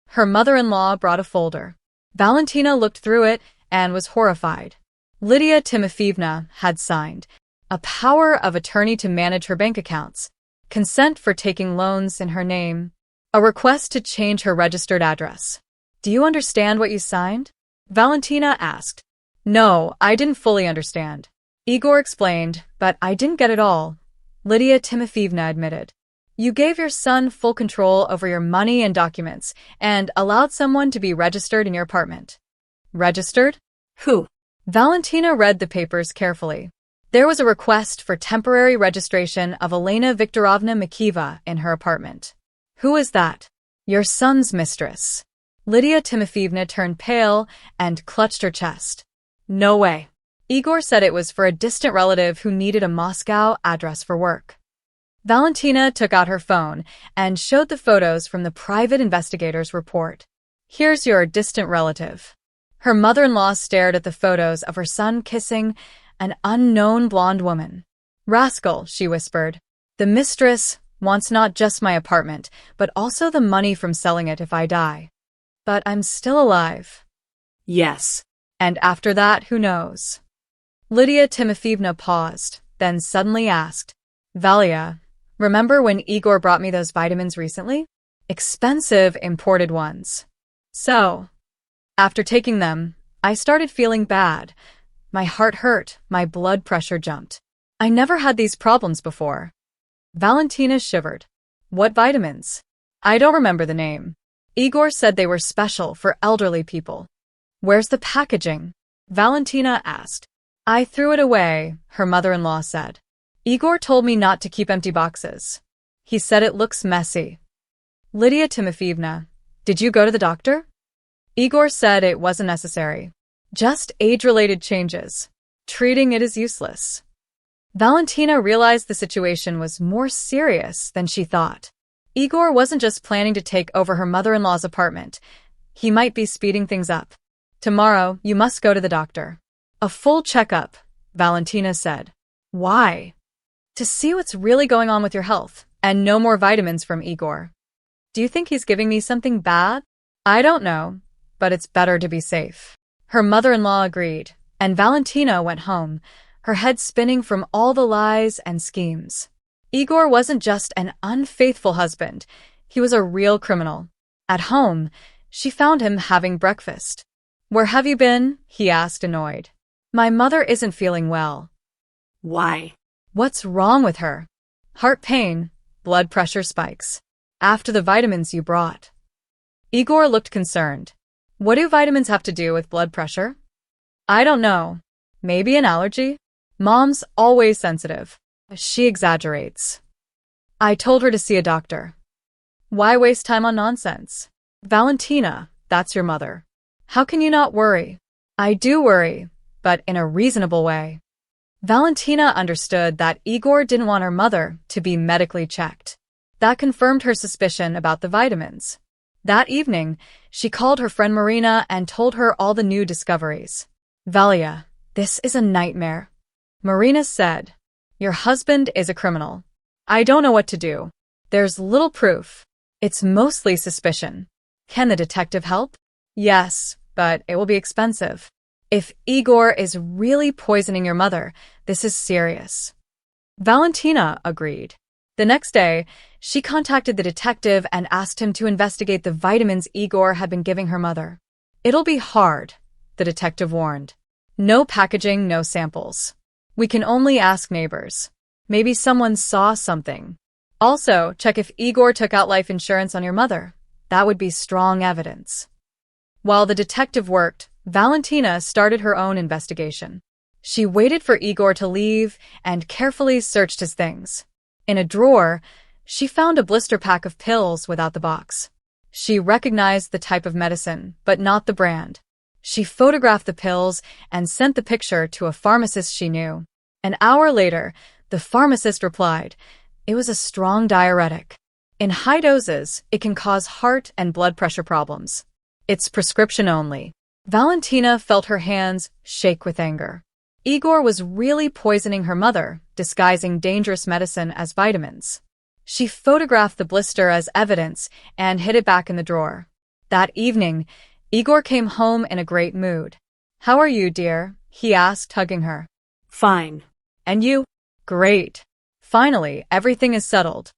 Her mother-in-law brought a folder. Valentina looked through it and was horrified. Lydia Timofeevna had signed a power of attorney to manage her bank accounts, consent for taking loans in her name, a request to change her registered address. "Do you understand what you signed?" Valentina asked. "No, I didn't fully understand." Igor explained, "But I didn't get it all," Lydia Timofeevna admitted. "You gave your son full control over your money and documents and allowed someone to be registered in your apartment." "Registered? Who?" Valentina read the papers carefully. There was a request for temporary registration of Elena Viktorovna Mikiva in her apartment. "Who is that?" "Your son's mistress." Lydia Timofeevna turned pale and clutched her chest. "No way." Igor said it was for a distant relative who needed a Moscow address for work. Valentina took out her phone and showed the photos from the private investigator's report. "Here's your distant relative." Her mother-in-law stared at the photos of her son kissing an unknown blonde woman. "Rascal," she whispered. "The mistress wants not just my apartment, but also the money from selling it if I die. But I'm still alive. Yes. And after that, who knows? Lydia Timofeevna paused, then suddenly asked, Valia, remember when Igor brought me those vitamins recently? Expensive imported ones. So, after taking them, I started feeling bad. My heart hurt, my blood pressure jumped. I never had these problems before. Valentina shivered. What vitamins? I don't remember the name. Igor said they were special for elderly people. Where's the packaging? Valentina asked. I threw it away, her mother-in-law said. Igor told me not to keep empty boxes. He said it looks messy. Lydia Timofeevna, did you go to the doctor? Igor said it wasn't necessary. Just age-related changes. Treating it is useless. Valentina realized the situation was more serious than she thought. Igor wasn't just planning to take over her mother-in-law's apartment. He might be speeding things up. Tomorrow, you must go to the doctor. A full checkup, Valentina said. Why? To see what's really going on with your health, and no more vitamins from Igor. Do you think he's giving me something bad? I don't know, but it's better to be safe. Her mother-in-law agreed, and Valentina went home, her head spinning from all the lies and schemes. Igor wasn't just an unfaithful husband, he was a real criminal. At home, she found him having breakfast. Where have you been? He asked, annoyed. My mother isn't feeling well. Why? What's wrong with her? Heart pain, blood pressure spikes. After the vitamins you brought. Igor looked concerned. What do vitamins have to do with blood pressure? I don't know. Maybe an allergy? Mom's always sensitive. She exaggerates. I told her to see a doctor. Why waste time on nonsense? Valentina, that's your mother. How can you not worry? I do worry, but in a reasonable way. Valentina understood that Igor didn't want her mother to be medically checked. That confirmed her suspicion about the vitamins. That evening, she called her friend Marina and told her all the new discoveries. Valia, this is a nightmare. Marina said, your husband is a criminal. I don't know what to do. There's little proof. It's mostly suspicion. Can the detective help? Yes, but it will be expensive. If Igor is really poisoning your mother, this is serious. Valentina agreed. The next day, she contacted the detective and asked him to investigate the vitamins Igor had been giving her mother. It'll be hard, the detective warned. No packaging, no samples. We can only ask neighbors. Maybe someone saw something. Also, check if Igor took out life insurance on your mother. That would be strong evidence. While the detective worked, Valentina started her own investigation. She waited for Igor to leave and carefully searched his things. In a drawer, she found a blister pack of pills without the box. She recognized the type of medicine, but not the brand. She photographed the pills and sent the picture to a pharmacist she knew. An hour later, the pharmacist replied, it was a strong diuretic. In high doses, it can cause heart and blood pressure problems. It's prescription only. Valentina felt her hands shake with anger. Igor was really poisoning her mother, disguising dangerous medicine as vitamins. She photographed the blister as evidence and hid it back in the drawer. That evening, Igor came home in a great mood. How are you, dear? He asked, hugging her. Fine. And you? Great. Finally, everything is settled.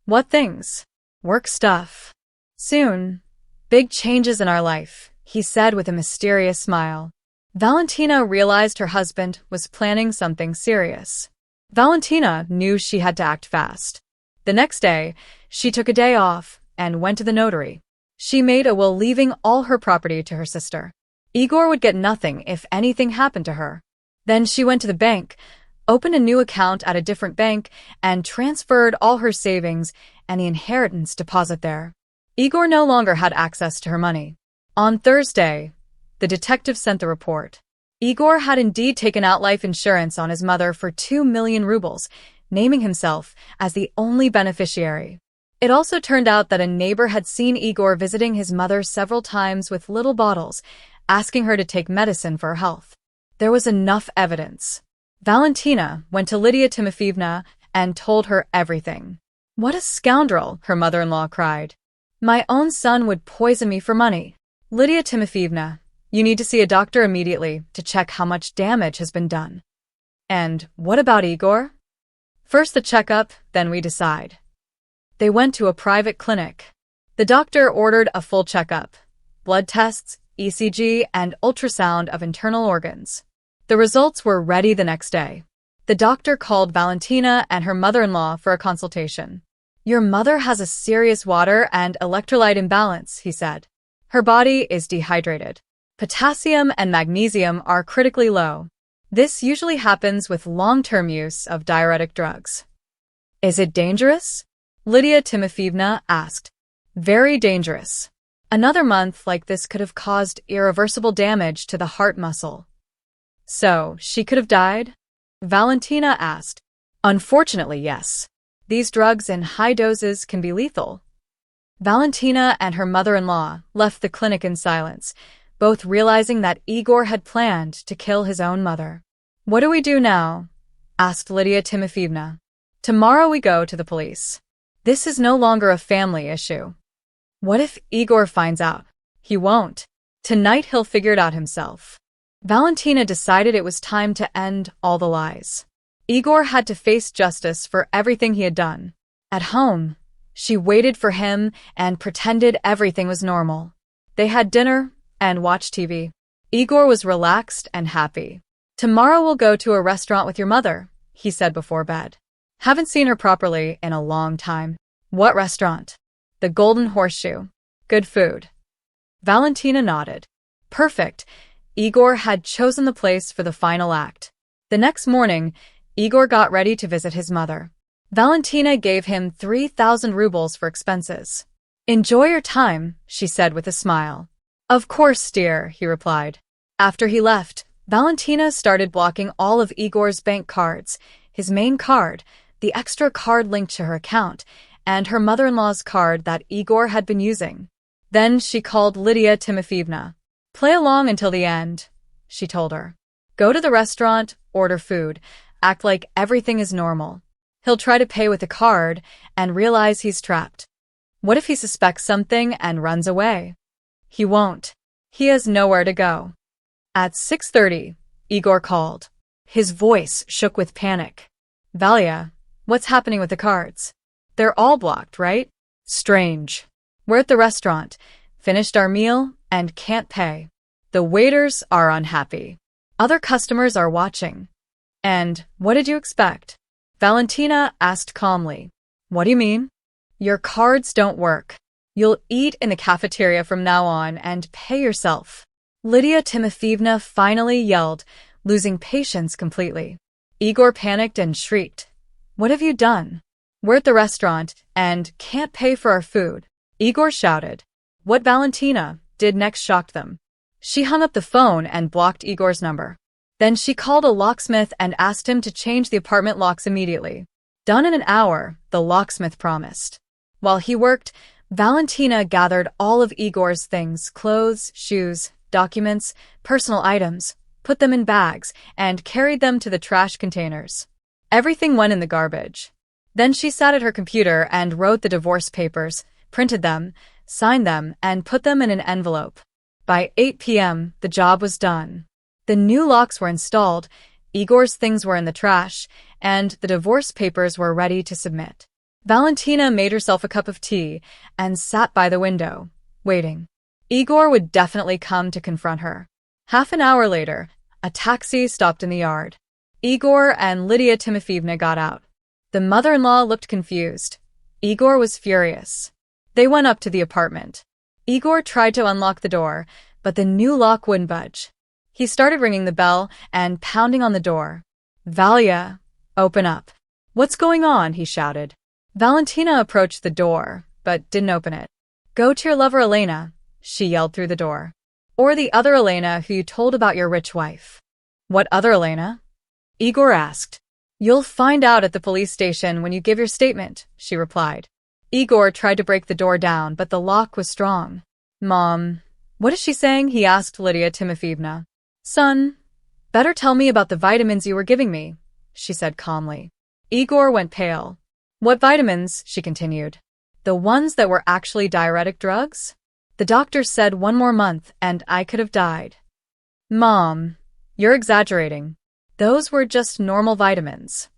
What things? Work stuff. Soon. Big changes in our life, he said with a mysterious smile. Valentina realized her husband was planning something serious. Valentina knew she had to act fast. The next day, she took a day off and went to the notary. She made a will leaving all her property to her sister. Igor would get nothing if anything happened to her. Then she went to the bank, opened a new account at a different bank, and transferred all her savings and the inheritance deposit there. Igor no longer had access to her money. On Thursday, the detective sent the report. Igor had indeed taken out life insurance on his mother for 2 million rubles, naming himself as the only beneficiary. It also turned out that a neighbor had seen Igor visiting his mother several times with little bottles, asking her to take medicine for her health. There was enough evidence. Valentina went to Lydia Timofeevna and told her everything. What a scoundrel, her mother-in-law cried. My own son would poison me for money. Lydia Timofeevna, you need to see a doctor immediately to check how much damage has been done. And what about Igor? First the checkup, then we decide. They went to a private clinic. The doctor ordered a full checkup, blood tests, ECG, and ultrasound of internal organs. The results were ready the next day. The doctor called Valentina and her mother-in-law for a consultation. Your mother has a serious water and electrolyte imbalance, he said. Her body is dehydrated. Potassium and magnesium are critically low. This usually happens with long-term use of diuretic drugs. Is it dangerous? Lydia Timofeevna asked. Very dangerous. Another month like this could have caused irreversible damage to the heart muscle. So, she could have died? Valentina asked. Unfortunately, yes. These drugs in high doses can be lethal. Valentina and her mother-in-law left the clinic in silence, both realizing that Igor had planned to kill his own mother. What do we do now? Asked Lydia Timofeevna. Tomorrow we go to the police. This is no longer a family issue. What if Igor finds out? He won't. Tonight he'll figure it out himself. Valentina decided it was time to end all the lies. Igor had to face justice for everything he had done. At home, she waited for him and pretended everything was normal. They had dinner and watched TV. Igor was relaxed and happy. Tomorrow we'll go to a restaurant with your mother, he said before bed. Haven't seen her properly in a long time. What restaurant? The Golden Horseshoe. Good food. Valentina nodded. Perfect. Igor had chosen the place for the final act. The next morning, Igor got ready to visit his mother. Valentina gave him 3,000 rubles for expenses. Enjoy your time, she said with a smile. Of course, dear, he replied. After he left, Valentina started blocking all of Igor's bank cards, his main card, the extra card linked to her account, and her mother-in-law's card that Igor had been using. Then she called Lydia Timofeevna. Play along until the end, she told her. Go to the restaurant, order food, act like everything is normal. He'll try to pay with a card and realize he's trapped. What if he suspects something and runs away? He won't. He has nowhere to go. At 6:30, Igor called. His voice shook with panic. Valia, what's happening with the cards? They're all blocked, right? Strange. We're at the restaurant, finished our meal, and can't pay. The waiters are unhappy. Other customers are watching. And what did you expect? Valentina asked calmly. What do you mean? Your cards don't work. You'll eat in the cafeteria from now on and pay yourself. Lydia Timofeevna finally yelled, losing patience completely. Igor panicked and shrieked. What have you done? We're at the restaurant and can't pay for our food. Igor shouted. What Valentina did next shocked them. She hung up the phone and blocked Igor's number. Then she called a locksmith and asked him to change the apartment locks immediately. Done in an hour, the locksmith promised. While he worked, Valentina gathered all of Igor's things, clothes, shoes, documents, personal items, put them in bags, and carried them to the trash containers. Everything went in the garbage. Then she sat at her computer and wrote the divorce papers, printed them, signed them, and put them in an envelope. By 8 p.m., the job was done. The new locks were installed, Igor's things were in the trash, and the divorce papers were ready to submit. Valentina made herself a cup of tea and sat by the window, waiting. Igor would definitely come to confront her. Half an hour later, a taxi stopped in the yard. Igor and Lydia Timofeevna got out. The mother-in-law looked confused. Igor was furious. They went up to the apartment. Igor tried to unlock the door, but the new lock wouldn't budge. He started ringing the bell and pounding on the door. Valia, open up. What's going on? He shouted. Valentina approached the door, but didn't open it. Go to your lover Elena, she yelled through the door. Or the other Elena who you told about your rich wife. What other Elena? Igor asked. You'll find out at the police station when you give your statement, she replied. Igor tried to break the door down, but the lock was strong. Mom, what is she saying? He asked Lydia Timofeevna. Son, better tell me about the vitamins you were giving me, she said calmly. Igor went pale. What vitamins? She continued. The ones that were actually diuretic drugs? The doctor said 1 more month and I could have died. Mom, you're exaggerating. Those were just normal vitamins.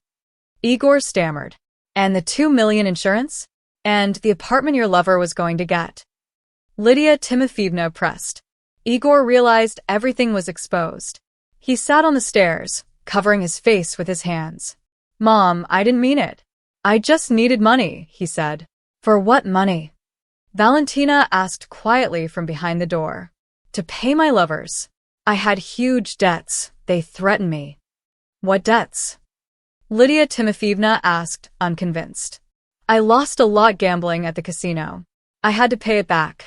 Igor stammered. And the 2 million insurance? And the apartment your lover was going to get. Lydia Timofeevna pressed. Igor realized everything was exposed. He sat on the stairs, covering his face with his hands. Mom, I didn't mean it. I just needed money, he said. For what money? Valentina asked quietly from behind the door. To pay my lovers. I had huge debts. They threatened me. What debts? Lydia Timofeevna asked, unconvinced. I lost a lot gambling at the casino. I had to pay it back.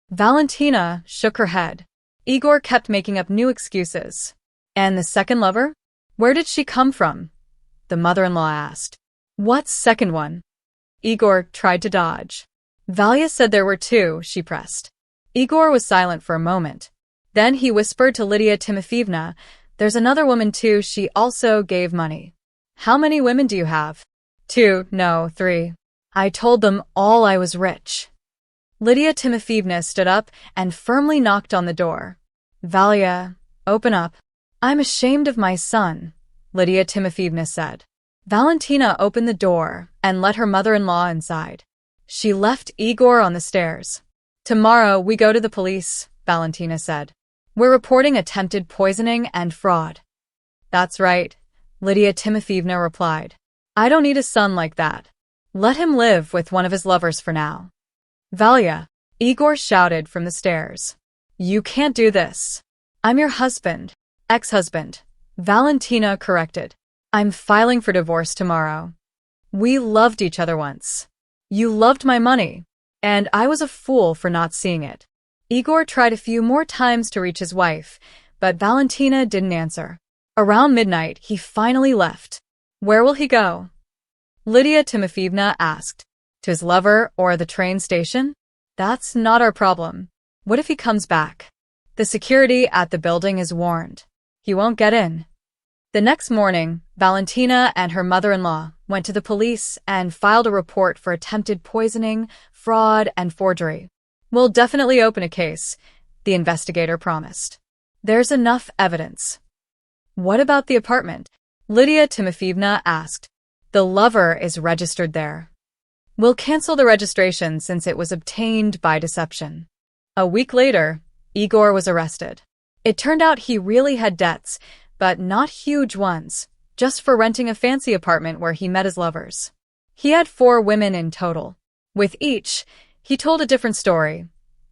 Valentina shook her head. Igor kept making up new excuses. And the second lover? Where did she come from? The mother-in-law asked. What second one? Igor tried to dodge. Valia said there were 2, she pressed. Igor was silent for a moment. Then he whispered to Lydia Timofeevna, there's another woman too, she also gave money. How many women do you have? 2, no, 3. I told them all I was rich. Lydia Timofeevna stood up and firmly knocked on the door. Valia, open up. I'm ashamed of my son, Lydia Timofeevna said. Valentina opened the door and let her mother-in-law inside. She left Igor on the stairs. Tomorrow we go to the police, Valentina said. We're reporting attempted poisoning and fraud. That's right, Lydia Timofeevna replied. I don't need a son like that. Let him live with one of his lovers for now. Valia, Igor shouted from the stairs. You can't do this. I'm your husband, ex-husband, Valentina corrected. I'm filing for divorce tomorrow. We loved each other once. You loved my money, and I was a fool for not seeing it. Igor tried a few more times to reach his wife, but Valentina didn't answer. Around midnight, he finally left. Where will he go? Lydia Timofeevna asked. To his lover or the train station? That's not our problem. What if he comes back? The security at the building is warned. He won't get in. The next morning, Valentina and her mother-in-law went to the police and filed a report for attempted poisoning, fraud, and forgery. We'll definitely open a case, the investigator promised. There's enough evidence. What about the apartment? Lydia Timofeevna asked. The lover is registered there. We'll cancel the registration since it was obtained by deception. A week later, Igor was arrested. It turned out he really had debts, but not huge ones, just for renting a fancy apartment where he met his lovers. He had 4 women in total. With each, he told a different story.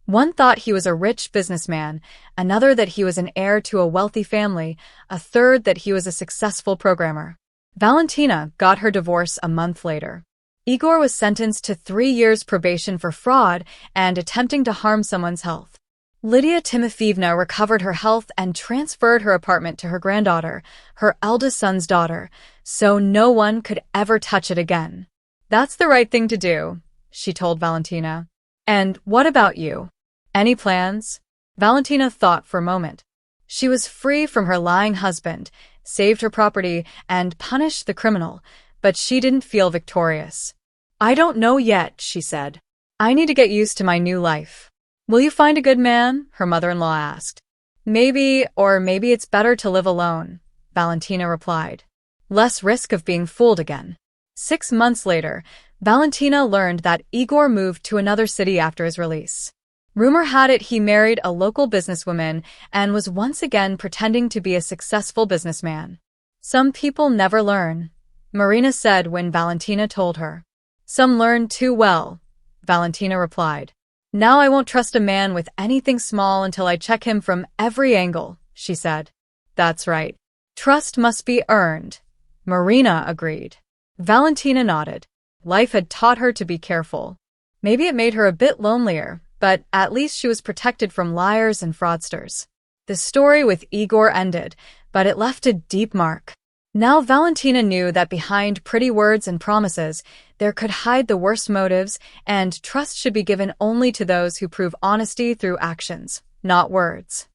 One thought he was a rich businessman, another that he was an heir to a wealthy family, a third that he was a successful programmer. Valentina got her divorce a month later. Igor was sentenced to 3 years probation for fraud and attempting to harm someone's health. Lydia Timofeevna recovered her health and transferred her apartment to her granddaughter, her eldest son's daughter, so no one could ever touch it again. That's the right thing to do, she told Valentina. And what about you? Any plans? Valentina thought for a moment. She was free from her lying husband, saved her property, and punished the criminal, but she didn't feel victorious. I don't know yet, she said. I need to get used to my new life. Will you find a good man? Her mother-in-law asked. Maybe, or maybe it's better to live alone, Valentina replied. Less risk of being fooled again. 6 months later, Valentina learned that Igor moved to another city after his release. Rumor had it he married a local businesswoman and was once again pretending to be a successful businessman. Some people never learn, Marina said when Valentina told her. Some learn too well, Valentina replied. Now I won't trust a man with anything small until I check him from every angle, she said. That's right. Trust must be earned, Marina agreed. Valentina nodded. Life had taught her to be careful. Maybe it made her a bit lonelier, but at least she was protected from liars and fraudsters. The story with Igor ended, but it left a deep mark. Now Valentina knew that behind pretty words and promises, there could hide the worst motives, and trust should be given only to those who prove honesty through actions, not words.